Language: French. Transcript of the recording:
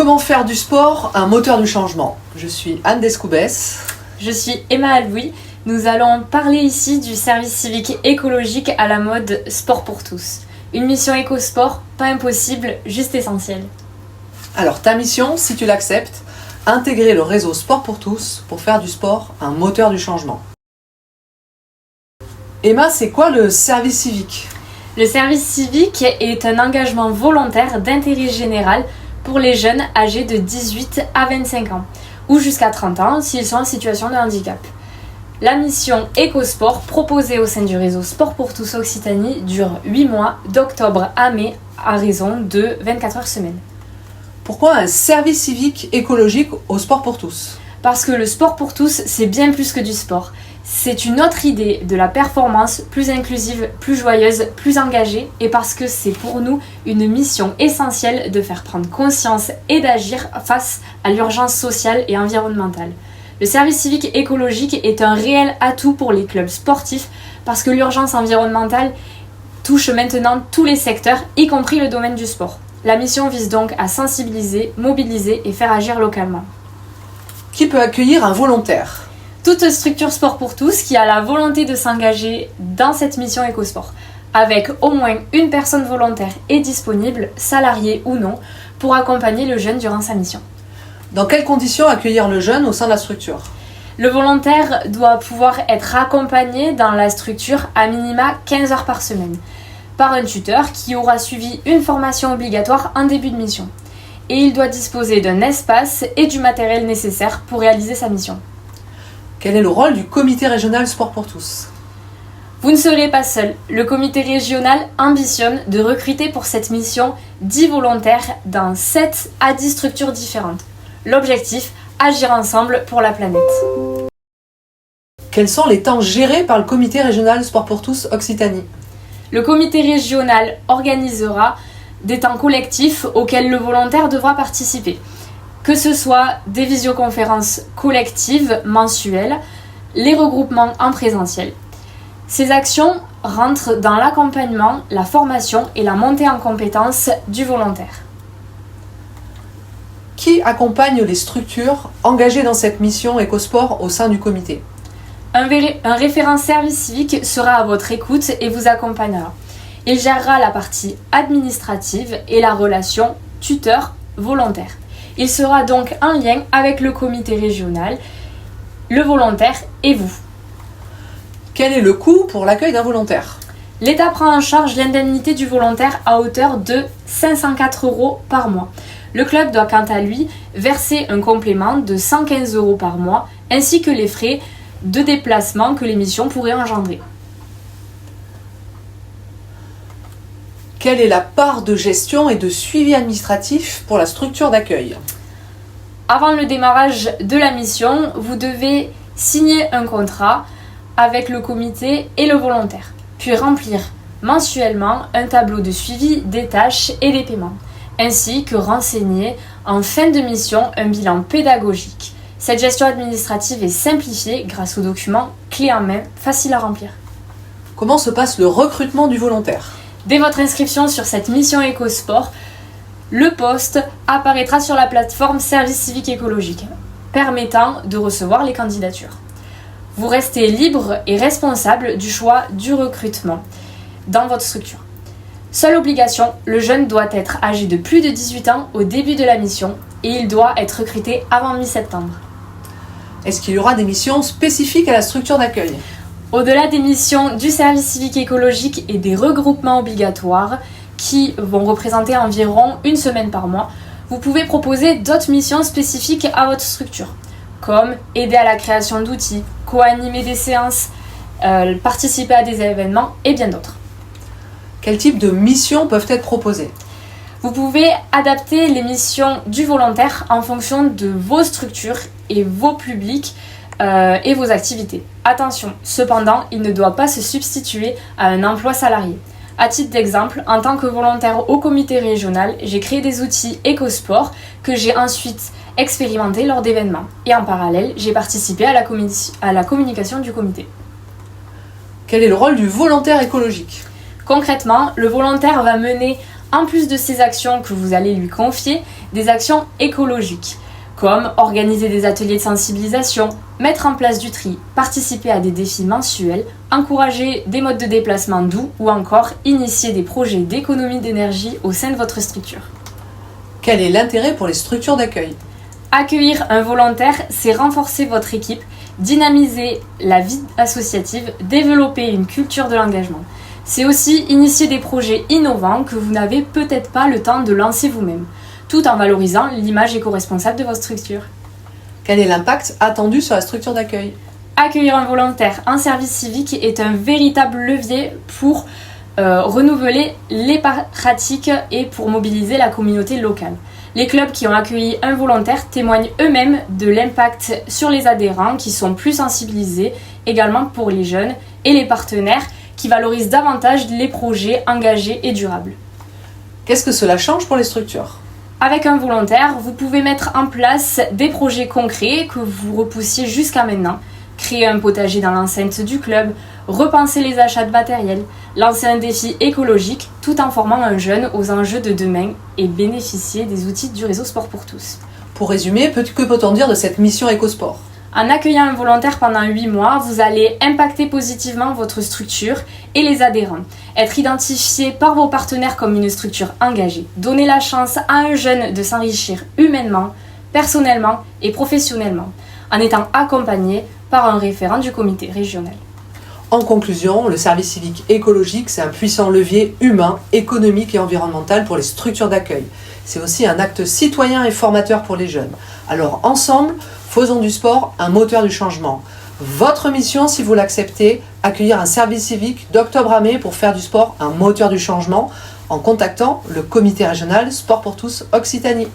Comment faire du sport un moteur du changement? Je suis Anne Descoubès. Je suis Emma Alboui. Nous allons parler ici du service civique écologique à la mode Sport pour tous. Une mission éco-sport, pas impossible, juste essentielle. Alors ta mission, si tu l'acceptes, intégrer le réseau Sport pour tous pour faire du sport un moteur du changement. Emma, c'est quoi le service civique? Le service civique est un engagement volontaire d'intérêt général pour les jeunes âgés de 18 à 25 ans, ou jusqu'à 30 ans s'ils sont en situation de handicap. La mission éco-sport proposée au sein du réseau Sport pour tous Occitanie dure 8 mois, d'octobre à mai, à raison de 24 heures semaine. Pourquoi un service civique écologique au sport pour tous? Parce que le sport pour tous, c'est bien plus que du sport. C'est une autre idée de la performance plus inclusive, plus joyeuse, plus engagée, et parce que c'est pour nous une mission essentielle de faire prendre conscience et d'agir face à l'urgence sociale et environnementale. Le service civique écologique est un réel atout pour les clubs sportifs parce que l'urgence environnementale touche maintenant tous les secteurs, y compris le domaine du sport. La mission vise donc à sensibiliser, mobiliser et faire agir localement. Qui peut accueillir un volontaire? Toute structure sport pour tous qui a la volonté de s'engager dans cette mission éco-sport, avec au moins une personne volontaire et disponible, salariée ou non, pour accompagner le jeune durant sa mission. Dans quelles conditions accueillir le jeune au sein de la structure? Le volontaire doit pouvoir être accompagné dans la structure à minima 15 heures par semaine, par un tuteur qui aura suivi une formation obligatoire en début de mission. Et il doit disposer d'un espace et du matériel nécessaire pour réaliser sa mission. Quel est le rôle du comité régional Sport pour tous? Vous ne serez pas seul. Le comité régional ambitionne de recruter pour cette mission 10 volontaires dans 7 à 10 structures différentes. L'objectif, agir ensemble pour la planète. Quels sont les temps gérés par le comité régional Sport pour tous Occitanie? Le comité régional organisera des temps collectifs auxquels le volontaire devra participer. Que ce soit des visioconférences collectives mensuelles, les regroupements en présentiel. Ces actions rentrent dans l'accompagnement, la formation et la montée en compétences du volontaire. Qui accompagne les structures engagées dans cette mission écosport au sein du comité? Un référent service civique sera à votre écoute et vous accompagnera. Il gérera la partie administrative et la relation tuteur-volontaire. Il sera donc en lien avec le comité régional, le volontaire et vous. Quel est le coût pour l'accueil d'un volontaire? L'État prend en charge l'indemnité du volontaire à hauteur de 504 € par mois. Le club doit quant à lui verser un complément de 115 € par mois, ainsi que les frais de déplacement que l'émission pourrait engendrer. Quelle est la part de gestion et de suivi administratif pour la structure d'accueil? Avant le démarrage de la mission, vous devez signer un contrat avec le comité et le volontaire, puis remplir mensuellement un tableau de suivi des tâches et des paiements, ainsi que renseigner en fin de mission un bilan pédagogique. Cette gestion administrative est simplifiée grâce aux documents clés en main, faciles à remplir. Comment se passe le recrutement du volontaire? Dès votre inscription sur cette mission éco-sport, le poste apparaîtra sur la plateforme Service civique écologique, permettant de recevoir les candidatures. Vous restez libre et responsable du choix du recrutement dans votre structure. Seule obligation, le jeune doit être âgé de plus de 18 ans au début de la mission et il doit être recruté avant mi-septembre. Est-ce qu'il y aura des missions spécifiques à la structure d'accueil? Au-delà des missions du service civique écologique et des regroupements obligatoires qui vont représenter environ une semaine par mois, vous pouvez proposer d'autres missions spécifiques à votre structure, comme aider à la création d'outils, co-animer des séances, participer à des événements et bien d'autres. Quel type de missions peuvent être proposées? Vous pouvez adapter les missions du volontaire en fonction de vos structures et vos publics et vos activités. Attention, cependant, il ne doit pas se substituer à un emploi salarié. À titre d'exemple, en tant que volontaire au comité régional, j'ai créé des outils écosport que j'ai ensuite expérimentés lors d'événements. Et en parallèle, j'ai participé à la communication du comité. Quel est le rôle du volontaire écologique? Concrètement, le volontaire va mener En plus de ces actions que vous allez lui confier, des actions écologiques, comme organiser des ateliers de sensibilisation, mettre en place du tri, participer à des défis mensuels, encourager des modes de déplacement doux ou encore initier des projets d'économie d'énergie au sein de votre structure. Quel est l'intérêt pour les structures d'accueil ? Accueillir un volontaire, c'est renforcer votre équipe, dynamiser la vie associative, développer une culture de l'engagement. C'est aussi initier des projets innovants que vous n'avez peut-être pas le temps de lancer vous-même, tout en valorisant l'image éco-responsable de votre structure. Quel est l'impact attendu sur la structure d'accueil ? Accueillir un volontaire en service civique est un véritable levier pour renouveler les pratiques et pour mobiliser la communauté locale. Les clubs qui ont accueilli un volontaire témoignent eux-mêmes de l'impact sur les adhérents qui sont plus sensibilisés, également pour les jeunes et les partenaires qui valorisent davantage les projets engagés et durables. Qu'est-ce que cela change pour les structures ? Avec un volontaire, vous pouvez mettre en place des projets concrets que vous repoussiez jusqu'à maintenant, créer un potager dans l'enceinte du club, repenser les achats de matériel, lancer un défi écologique tout en formant un jeune aux enjeux de demain et bénéficier des outils du réseau Sport pour tous. Pour résumer, que peut-on dire de cette mission EcoSport ? En accueillant un volontaire pendant 8 mois, vous allez impacter positivement votre structure et les adhérents. Être identifié par vos partenaires comme une structure engagée. Donner la chance à un jeune de s'enrichir humainement, personnellement et professionnellement, en étant accompagné par un référent du comité régional. En conclusion, le service civique écologique, c'est un puissant levier humain, économique et environnemental pour les structures d'accueil. C'est aussi un acte citoyen et formateur pour les jeunes. Alors ensemble, faisons du sport un moteur du changement. Votre mission, si vous l'acceptez, accueillir un service civique d'Octobre à mai pour faire du sport un moteur du changement en contactant le comité régional Sport pour tous Occitanie.